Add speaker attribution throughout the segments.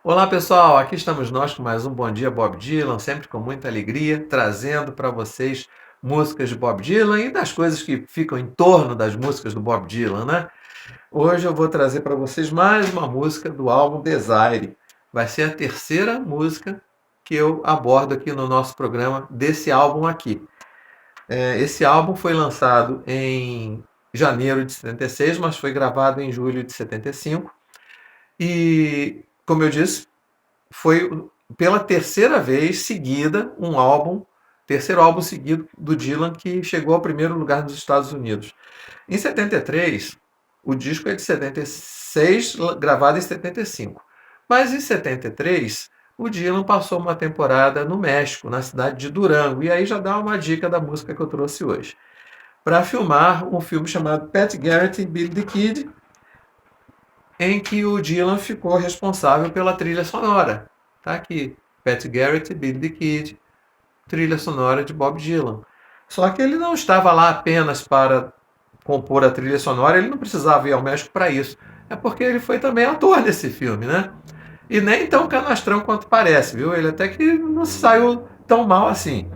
Speaker 1: Olá pessoal, aqui estamos nós com mais um Bom Dia Bob Dylan, sempre com muita alegria, trazendo para vocês músicas de Bob Dylan e das coisas que ficam em torno das músicas do Bob Dylan, né? Hoje eu vou trazer para vocês mais uma música do álbum Desire. Vai ser a terceira música que eu abordo aqui no nosso programa desse álbum aqui. Esse álbum foi lançado em janeiro de 76, mas foi gravado em julho de 75. E, como eu disse, foi pela terceira vez seguida terceiro álbum seguido do Dylan que chegou ao primeiro lugar nos Estados Unidos. Em 73, o disco é de 76, gravado em 75. Mas em 73, o Dylan passou uma temporada no México, na cidade de Durango, e aí já dá uma dica da música que eu trouxe hoje. Para filmar um filme chamado Pat Garrett e Billy the Kid, em que o Dylan ficou responsável pela trilha sonora. Tá aqui, Pat Garrett, Billy the Kid, trilha sonora de Bob Dylan. Só que ele não estava lá apenas para compor a trilha sonora, ele não precisava ir ao México para isso. É porque ele foi também ator desse filme, né? E nem tão canastrão quanto parece, viu? Ele até que não saiu tão mal assim.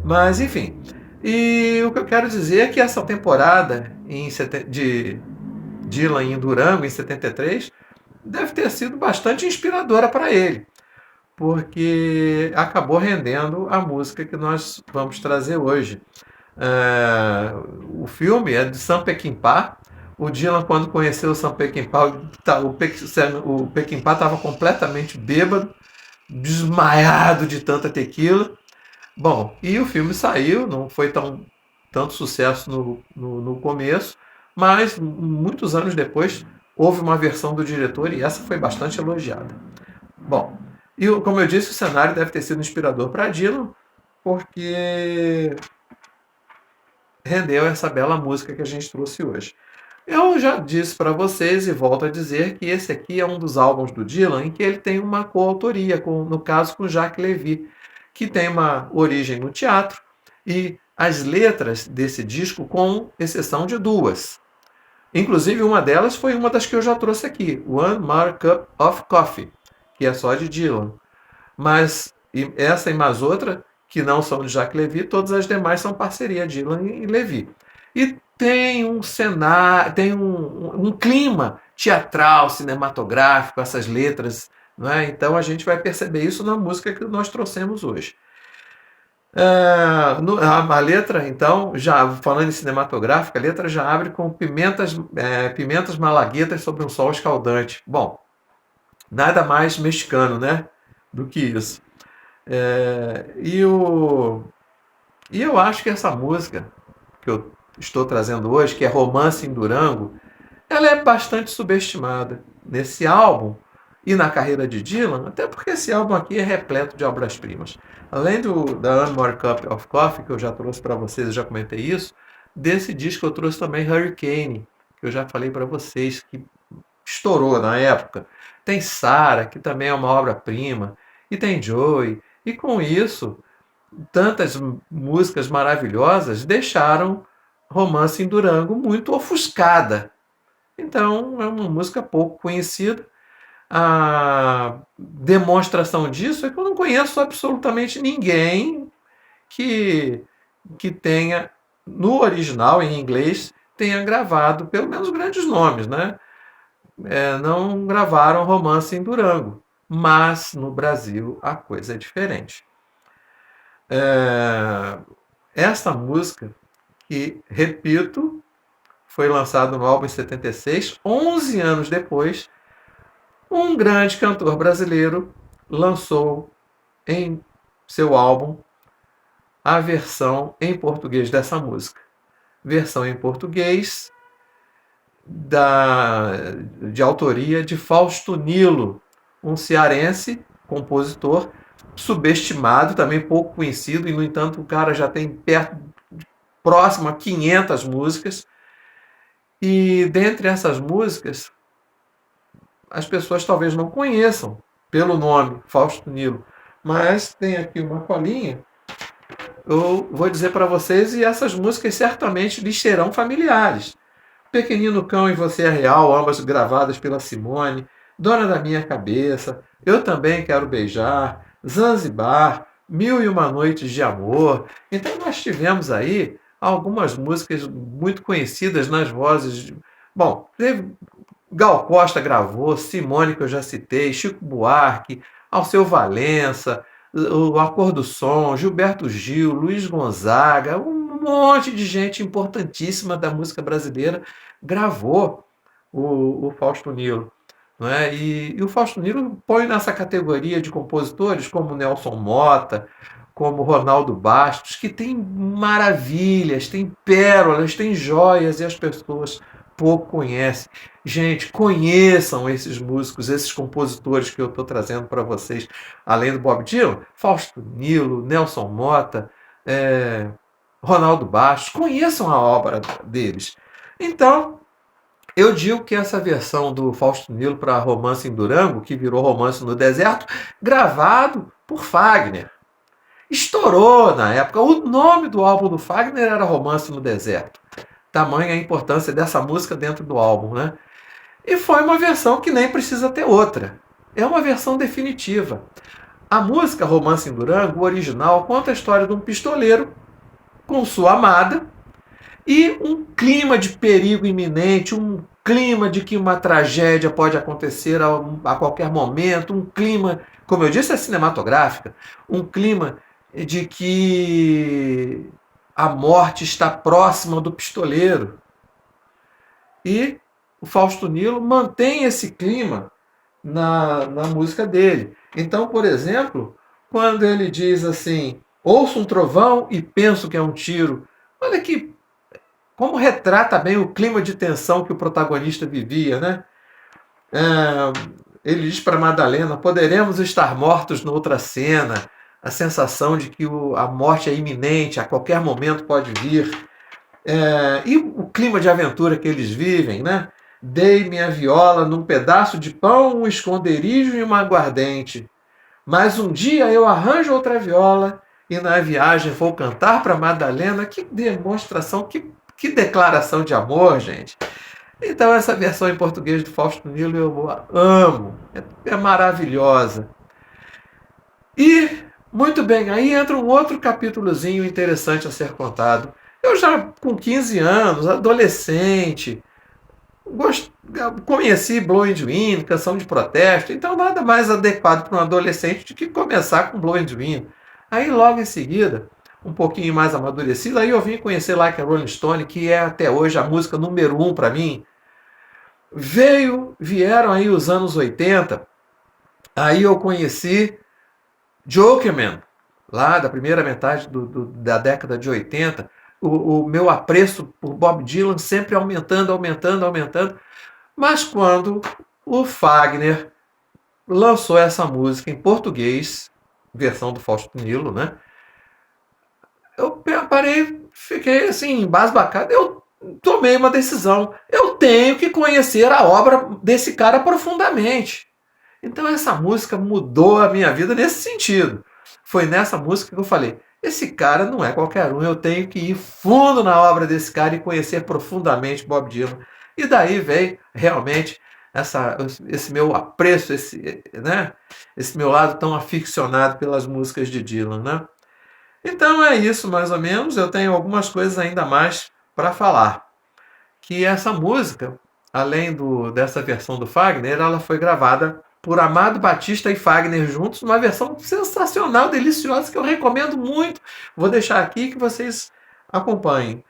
Speaker 1: Mas, enfim. E o que eu quero dizer é que essa temporada de Dylan em Durango, em 73, deve ter sido bastante inspiradora para ele, porque acabou rendendo a música que nós vamos trazer hoje. É, o filme é de Sam Peckinpah. O Dylan, quando conheceu o Sam Peckinpah, o Peckinpah estava completamente bêbado, desmaiado de tanta tequila. Bom, e o filme saiu, não foi tanto sucesso no começo, mas muitos anos depois houve uma versão do diretor e essa foi bastante elogiada. Bom, e como eu disse, o cenário deve ter sido inspirador para Dylan, porque rendeu essa bela música que a gente trouxe hoje. Eu já disse para vocês e volto a dizer que esse aqui é um dos álbuns do Dylan em que ele tem uma coautoria, no caso com Jacques Levy, que tem uma origem no teatro, e as letras desse disco, com exceção de duas. Inclusive, uma delas foi uma das que eu já trouxe aqui, One More Cup of Coffee, que é só de Dylan. Mas essa e mais outra, que não são de Jacques Levy, todas as demais são parceria Dylan e Levy. E tem um cenário, tem um clima teatral, cinematográfico, essas letras, não é? Então a gente vai perceber isso na música que nós trouxemos hoje. A letra, então, já falando em cinematográfica, a letra já abre com pimentas malaguetas sobre um sol escaldante. Bom, nada mais mexicano, né, do que isso. É, e, o, e eu acho que essa música que eu estou trazendo hoje, que é Romance em Durango, ela é bastante subestimada nesse álbum e na carreira de Dylan, até porque esse álbum aqui é repleto de obras-primas. Além da One More Cup of Coffee, que eu já trouxe para vocês, eu já comentei isso, desse disco eu trouxe também Hurricane, que eu já falei para vocês, que estourou na época. Tem Sarah, que também é uma obra-prima, e tem Joey. E com isso, tantas músicas maravilhosas deixaram Romance em Durango muito ofuscada. Então, é uma música pouco conhecida. A demonstração disso é que eu não conheço absolutamente ninguém que, que tenha, no original, em inglês, tenha gravado, pelo menos grandes nomes, né? Não gravaram Romance em Durango. Mas no Brasil a coisa é diferente. É, essa música, que, repito, foi lançada no álbum em 76, 11 anos depois, um grande cantor brasileiro lançou em seu álbum a versão em português dessa música. Versão em português de autoria de Fausto Nilo, um cearense, compositor, subestimado, também pouco conhecido, e no entanto o cara já tem próximo a 500 músicas, e dentre essas músicas as pessoas talvez não conheçam pelo nome Fausto Nilo, mas tem aqui uma colinha, eu vou dizer para vocês, e essas músicas certamente lhes serão familiares. Pequenino Cão e Você é Real, ambas gravadas pela Simone. Dona da Minha Cabeça, Eu Também Quero Beijar, Zanzibar, Mil e Uma Noites de Amor. Então nós tivemos aí algumas músicas muito conhecidas nas vozes. Bom, teve Gal Costa gravou, Simone, que eu já citei, Chico Buarque, Alceu Valença, o Acordo do Som, Gilberto Gil, Luiz Gonzaga, um monte de gente importantíssima da música brasileira gravou o Fausto Nilo. Não é? E o Fausto Nilo põe nessa categoria de compositores como Nelson Motta, como Ronaldo Bastos, que tem maravilhas, tem pérolas, tem joias e as pessoas pouco conhecem. Gente, conheçam esses músicos, esses compositores que eu estou trazendo para vocês, além do Bob Dylan, Fausto Nilo, Nelson Motta, é, Ronaldo Bastos, conheçam a obra deles. Então, eu digo que essa versão do Fausto Nilo para Romance em Durango, que virou Romance no Deserto, gravado por Fagner. Estourou na época. O nome do álbum do Fagner era Romance no Deserto. Tamanha a importância dessa música dentro do álbum, né? E foi uma versão que nem precisa ter outra. É uma versão definitiva. A música Romance em Durango, o original, conta a história de um pistoleiro com sua amada e um clima de perigo iminente, um clima de que uma tragédia pode acontecer a qualquer momento, um clima, como eu disse, é cinematográfica, um clima de que a morte está próxima do pistoleiro. E o Fausto Nilo mantém esse clima na música dele. Então, por exemplo, quando ele diz assim, ouço um trovão e penso que é um tiro, olha que como retrata bem o clima de tensão que o protagonista vivia, né? Ele diz para Madalena, poderemos estar mortos noutra cena, a sensação de que a morte é iminente, a qualquer momento pode vir. E o clima de aventura que eles vivem, né? Dei minha viola num pedaço de pão, um esconderijo e uma aguardente. Mas um dia eu arranjo outra viola e na viagem vou cantar para Madalena. Que demonstração, que declaração de amor, gente. Então essa versão em português do Fausto Nilo eu amo. É maravilhosa. E, muito bem, aí entra um outro capítulozinho interessante a ser contado. Eu já com 15 anos, adolescente, conheci Blowing Wind, canção de protesto, então nada mais adequado para um adolescente do que começar com Blowing Wind. Aí logo em seguida, um pouquinho mais amadurecido, aí eu vim conhecer Like a Rolling Stone, que é até hoje a música número 1 para mim. Vieram aí os anos 80, aí eu conheci Jokerman, lá da primeira metade da década de 80, o meu apreço por Bob Dylan sempre aumentando. Mas quando o Fagner lançou essa música em português, versão do Fausto Nilo, né? Eu parei, fiquei assim, embasbacado. Eu tomei uma decisão. Eu tenho que conhecer a obra desse cara profundamente. Então essa música mudou a minha vida nesse sentido. Foi nessa música que eu falei, esse cara não é qualquer um, eu tenho que ir fundo na obra desse cara e conhecer profundamente Bob Dylan. E daí veio realmente esse meu apreço, esse meu lado tão aficionado pelas músicas de Dylan, né? Então é isso mais ou menos, eu tenho algumas coisas ainda mais para falar. Que essa música, além dessa versão do Fagner, ela foi gravada por Amado Batista e Fagner juntos, uma versão sensacional, deliciosa, que eu recomendo muito. Vou deixar aqui que vocês acompanhem.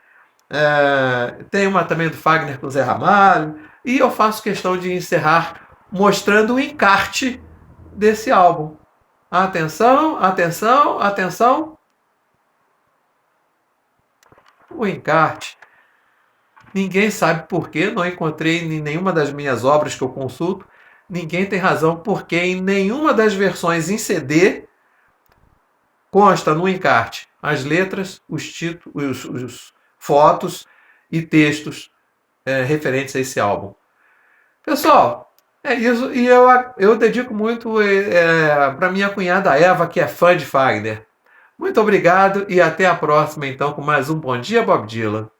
Speaker 1: Tem uma também do Fagner com o Zé Ramalho, e eu faço questão de encerrar mostrando o encarte desse álbum. Atenção, atenção, atenção. O encarte. Ninguém sabe por quê, não encontrei em nenhuma das minhas obras que eu consulto. Ninguém tem razão porque em nenhuma das versões em CD consta no encarte as letras, os títulos, os fotos e textos referentes a esse álbum. Pessoal, é isso. E eu dedico muito para minha cunhada Eva, que é fã de Fagner. Muito obrigado e até a próxima, então, com mais um Bom Dia, Bob Dylan.